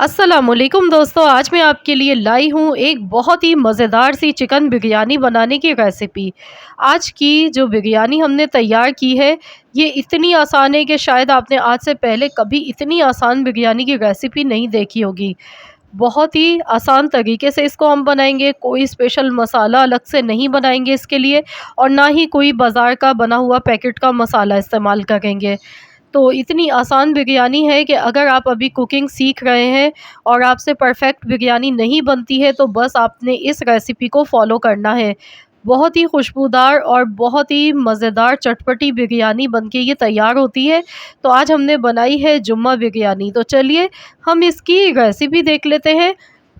अस्सलामुअलैकुम दोस्तों, आज मैं आपके लिए लाई हूँ एक बहुत ही मज़ेदार सी चिकन बिरयानी बनाने की रेसिपी। आज की जो बिरयानी हमने तैयार की है, ये इतनी आसान है कि शायद आपने आज से पहले कभी इतनी आसान बिरयानी की रेसिपी नहीं देखी होगी। बहुत ही आसान तरीके से इसको हम बनाएँगे, कोई स्पेशल मसाला अलग से नहीं बनाएँगे इसके लिए और ना ही कोई बाज़ार का बना हुआ पैकेट का मसाला इस्तेमाल करेंगे। तो इतनी आसान बिरयानी है कि अगर आप अभी कुकिंग सीख रहे हैं और आपसे परफेक्ट बिरयानी नहीं बनती है, तो बस आपने इस रेसिपी को फ़ॉलो करना है। बहुत ही खुशबूदार और बहुत ही मज़ेदार चटपटी बिरयानी बनके ये तैयार होती है। तो आज हमने बनाई है जुम्मा बिरयानी। तो चलिए हम इसकी रेसिपी देख लेते हैं।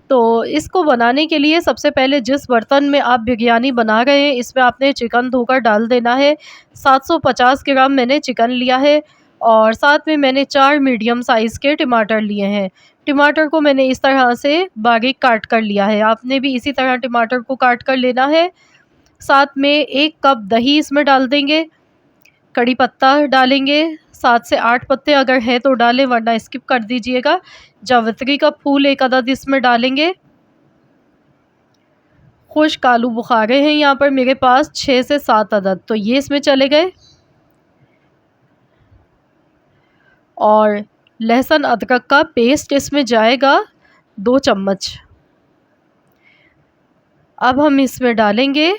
तो इसको बनाने के लिए सबसे पहले जिस बर्तन में आप बिरयानी बना रहे हैं, इसमें आपने चिकन धोकर डाल देना है। 750 ग्राम मैंने चिकन लिया है और साथ में मैंने 4 मीडियम साइज़ के टमाटर लिए हैं। टमाटर को मैंने इस तरह से बारीक काट कर लिया है, आपने भी इसी तरह टमाटर को काट कर लेना है। साथ में 1 कप दही इसमें डाल देंगे, कड़ी पत्ता डालेंगे, 7 से 8 पत्ते अगर हैं तो डालें वरना स्किप कर दीजिएगा। जावित्री का फूल 1 अदद इसमें डालेंगे। खुश्क आलू बुखारे हैं यहाँ पर मेरे पास 6 से 7 अदद, तो ये इसमें चले गए। और लहसुन अदरक का पेस्ट इसमें जाएगा 2 चम्मच। अब हम इसमें डालेंगे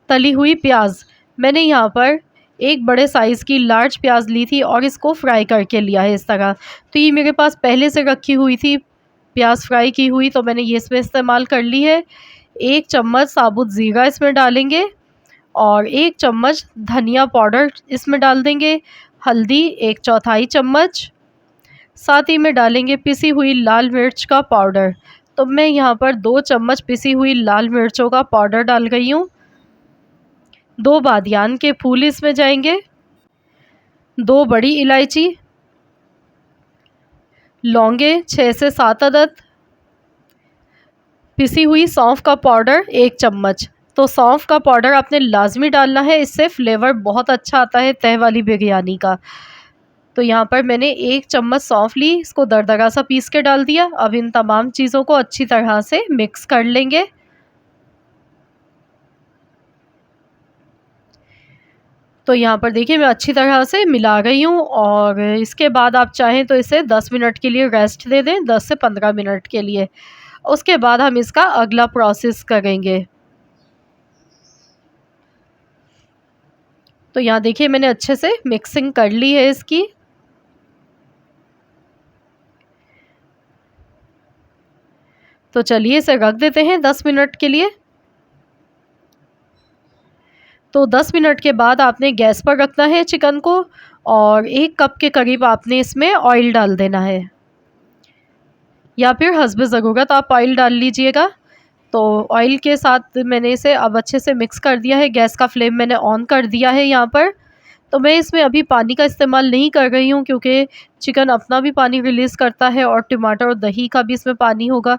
तली हुई प्याज। मैंने यहाँ पर एक बड़े साइज़ की लार्ज प्याज ली थी और इसको फ्राई करके लिया है इस तरह। तो ये मेरे पास पहले से रखी हुई थी प्याज फ्राई की हुई, तो मैंने ये इसमें इस्तेमाल कर ली है। 1 चम्मच साबुत ज़ीरा इसमें डालेंगे और 1 चम्मच धनिया पाउडर इसमें डाल देंगे। हल्दी 1/4 चम्मच। साथ ही में डालेंगे पिसी हुई लाल मिर्च का पाउडर। तो मैं यहाँ पर 2 चम्मच पिसी हुई लाल मिर्चों का पाउडर डाल रही हूँ। 2 बादियान के फूल इसमें जाएंगे, 2 बड़ी इलायची, लौंगे 6 से 7 अदद, पिसी हुई सौंफ का पाउडर 1 चम्मच। तो सौंफ का पाउडर आपने लाजमी डालना है, इससे फ्लेवर बहुत अच्छा आता है तह वाली बिरयानी का। तो यहाँ पर मैंने 1 चम्मच सौंफ ली, इसको दरदरा सा पीस के डाल दिया। अब इन तमाम चीज़ों को अच्छी तरह से मिक्स कर लेंगे। तो यहाँ पर देखिए मैं अच्छी तरह से मिला रही हूँ और इसके बाद आप चाहें तो इसे 10 मिनट के लिए रेस्ट दे दें, 10 से 15 मिनट के लिए। उसके बाद हम इसका अगला प्रोसेस करेंगे। तो यहाँ देखिए मैंने अच्छे से मिक्सिंग कर ली है इसकी। तो चलिए इसे रख देते हैं 10 मिनट के लिए। तो 10 मिनट के बाद आपने गैस पर रखना है चिकन को और 1 कप के करीब आपने इसमें ऑयल डाल देना है, या फिर हस्ब ज़रूरत आप ऑयल डाल लीजिएगा। तो ऑयल के साथ मैंने इसे अब अच्छे से मिक्स कर दिया है। गैस का फ्लेम मैंने ऑन कर दिया है यहाँ पर। तो मैं इसमें अभी पानी का इस्तेमाल नहीं कर रही हूँ, क्योंकि चिकन अपना भी पानी रिलीज़ करता है और टमाटर और दही का भी इसमें पानी होगा।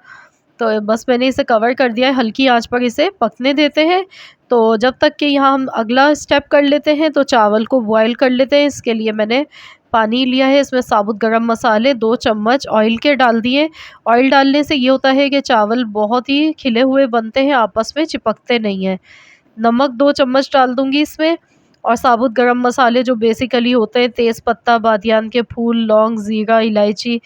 तो बस मैंने इसे कवर कर दिया है, हल्की आंच पर इसे पकने देते हैं। तो जब तक कि यहाँ हम अगला स्टेप कर लेते हैं, तो चावल को बॉयल कर लेते हैं। इसके लिए मैंने पानी लिया है, इसमें साबुत गरम मसाले 2 चम्मच ऑयल के डाल दिए। ऑयल डालने से ये होता है कि चावल बहुत ही खिले हुए बनते हैं, आपस में चिपकते नहीं हैं। नमक 2 चम्मच डाल दूँगी इसमें और साबुत गरम मसाले जो बेसिकली होते हैं तेज़ पत्ता, बादियान के फूल, लौंग, ज़ीरा, इलायची,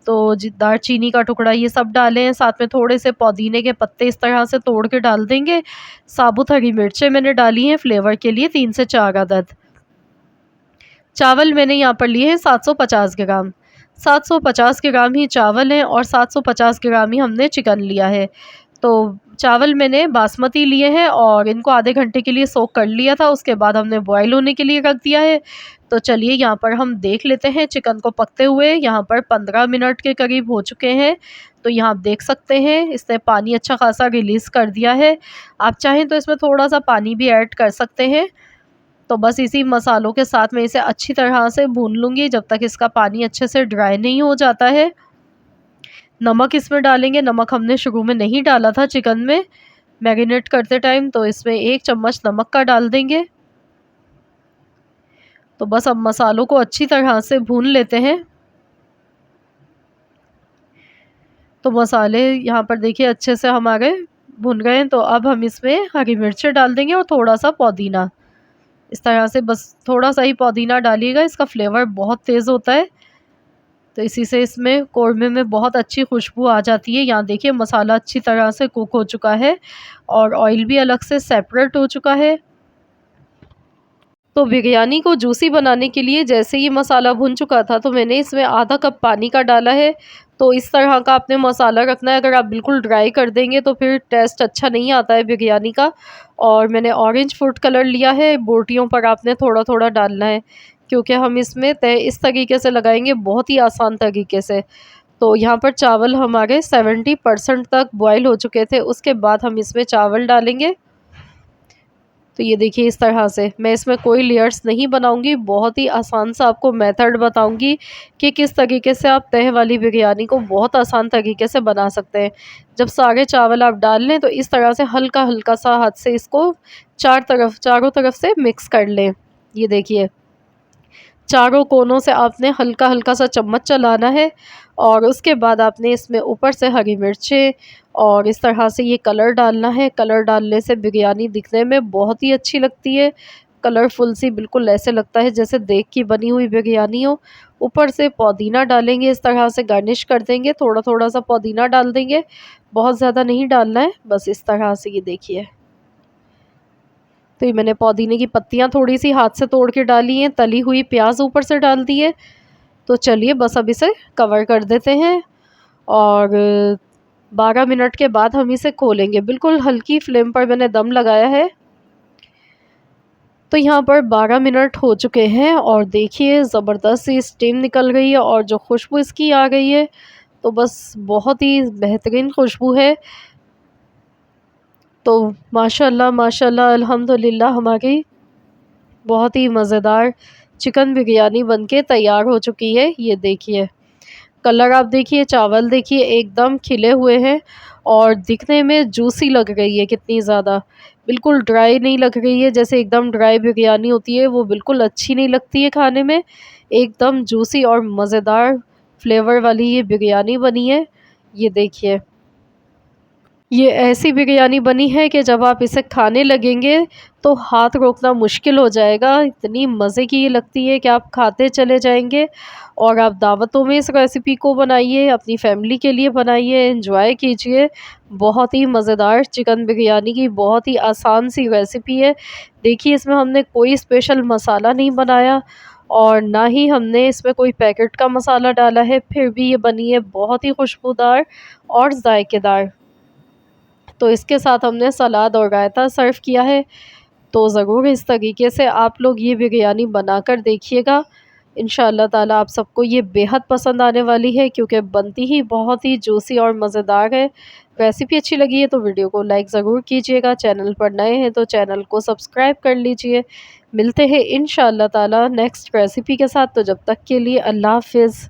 तो दालचीनी का टुकड़ा, ये सब डाले हैं। साथ में थोड़े से पुदीने के पत्ते इस तरह से तोड़ के डाल देंगे। साबुत हरी मिर्चें मैंने डाली हैं फ्लेवर के लिए 3 से 4 अदद। चावल मैंने यहाँ पर लिए हैं 750 ग्राम। 750 ग्राम ही चावल हैं और 750 ग्राम ही हमने चिकन लिया है। तो चावल मैंने बासमती लिए हैं और इनको आधे घंटे के लिए सोक कर लिया था, उसके बाद हमने बॉयल होने के लिए रख दिया है। तो चलिए यहाँ पर हम देख लेते हैं चिकन को पकते हुए। यहाँ पर 15 मिनट के करीब हो चुके हैं। तो यहाँ आप देख सकते हैं इसने पानी अच्छा खासा रिलीज़ कर दिया है। आप चाहें तो इसमें थोड़ा-सा पानी भी ऐड कर सकते हैं। तो बस इसी मसालों के साथ मैं इसे अच्छी तरह से भून लूँगी जब तक इसका पानी अच्छे से ड्राई नहीं हो जाता है। नमक इसमें डालेंगे, नमक हमने शुरू में नहीं डाला था चिकन में मैरिनेट करते टाइम, तो इसमें 1 चम्मच नमक का डाल देंगे। तो बस अब मसालों को अच्छी तरह से भून लेते हैं। तो मसाले यहाँ पर देखिए अच्छे से हमारे भुन गए हैं, तो अब हम इसमें हरी मिर्ची डाल देंगे और थोड़ा-सा पुदीना। इस तरह से बस थोड़ा-सा ही पुदीना डालिएगा, इसका फ्लेवर बहुत तेज़ होता है। तो इसी से इसमें कोरमा में बहुत अच्छी खुशबू आ जाती है। यहाँ देखिए मसाला अच्छी तरह से कुक हो चुका है और ऑयल भी अलग से सेपरेट हो चुका है। तो बिरयानी को जूसी बनाने के लिए जैसे ये मसाला भुन चुका था, तो मैंने इसमें आधा कप पानी का डाला है। तो इस तरह का आपने मसाला रखना है, अगर आप बिल्कुल ड्राई कर देंगे तो फिर टेस्ट अच्छा नहीं आता है बिरयानी का। और मैंने ऑरेंज फूड कलर लिया है, बोटियों पर आपने थोड़ा-थोड़ा डालना है, क्योंकि हम इसमें तय इस तरीके से लगाएँगे बहुत ही आसान तरीके से। तो यहाँ पर चावल हमारे 70% तक बॉयल हो चुके थे, उसके बाद हम इसमें चावल डालेंगे। तो ये देखिए इस तरह से मैं इसमें कोई लेयर्स नहीं बनाऊंगी, बहुत ही आसान सा आपको मेथड बताऊंगी कि किस तरीके से आप तह वाली बिरयानी को बहुत आसान तरीके से बना सकते हैं। जब सारे चावल आप डाल लें तो इस तरह से हल्का हल्का सा हाथ से इसको चारों तरफ से मिक्स कर लें। ये देखिए चारों कोनों से आपने हल्का हल्का सा चम्मच चलाना है और उसके बाद आपने इसमें ऊपर से हरी मिर्चें और इस तरह से ये कलर डालना है। कलर डालने से बिरयानी दिखने में बहुत ही अच्छी लगती है, कलरफुल सी, बिल्कुल ऐसे लगता है जैसे देख की बनी हुई बिरयानी हो। ऊपर से पुदीना डालेंगे, इस तरह से गार्निश कर देंगे, थोड़ा थोड़ा सा पुदीना डाल देंगे, बहुत ज़्यादा नहीं डालना है, बस इस तरह से। ये देखिए तो ये मैंने पुदीने की पत्तियाँ थोड़ी-सी हाथ से तोड़ के डाली हैं, तली हुई प्याज़ ऊपर से डाल दी है। तो चलिए बस अब इसे कवर कर देते हैं और 12 मिनट के बाद हम इसे खोलेंगे। बिल्कुल हल्की फ्लेम पर मैंने दम लगाया है। तो यहाँ पर 12 मिनट हो चुके हैं और देखिए ज़बरदस्त सी स्टीम निकल रही है और जो खुशबू इसकी आ गई है, तो बस बहुत ही बेहतरीन खुशबू है। तो माशाल्लाह माशाल्लाह अल्हम्दुलिल्लाह हमारी बहुत ही मज़ेदार चिकन बिरयानी बनके तैयार हो चुकी है। ये देखिए कलर आप देखिए, चावल देखिए एकदम खिले हुए हैं और दिखने में जूसी लग रही है कितनी ज़्यादा। बिल्कुल ड्राई नहीं लग रही है, जैसे एकदम ड्राई बिरयानी होती है वो बिल्कुल अच्छी नहीं लगती है खाने में। एकदम जूसी और मज़ेदार फ्लेवर वाली ये बिरयानी बनी है। ये देखिए ये ऐसी बिरयानी बनी है कि जब आप इसे खाने लगेंगे तो हाथ रोकना मुश्किल हो जाएगा। इतनी मज़े की ये लगती है कि आप खाते चले जाएँगे। और आप दावतों में इस रेसिपी को बनाइए, अपनी फैमिली के लिए बनाइए, एन्जॉय कीजिए। बहुत ही मज़ेदार चिकन बिरयानी की बहुत ही आसान सी रेसिपी है। देखिए इसमें हमने कोई स्पेशल मसाला नहीं बनाया और ना ही हमने इसमें कोई पैकेट का मसाला डाला है, फिर भी ये बनी है बहुत ही खुशबूदार और ज़ायकेदार। तो इसके साथ हमने सलाद और रायता सर्व किया है। तो ज़रूर इस तरीके से आप लोग ये बिरयानी बनाकर देखिएगा। इंशाअल्लाह ताला आप सबको ये बेहद पसंद आने वाली है, क्योंकि बनती ही बहुत ही जूसी और मज़ेदार है। रेसिपी अच्छी लगी है तो वीडियो को लाइक ज़रूर कीजिएगा। चैनल पर नए हैं तो चैनल को सब्सक्राइब कर लीजिए। मिलते हैं इंशाअल्लाह ताला नेक्स्ट रेसिपी के साथ, तो जब तक के लिए अल्लाह हाफ़िज़।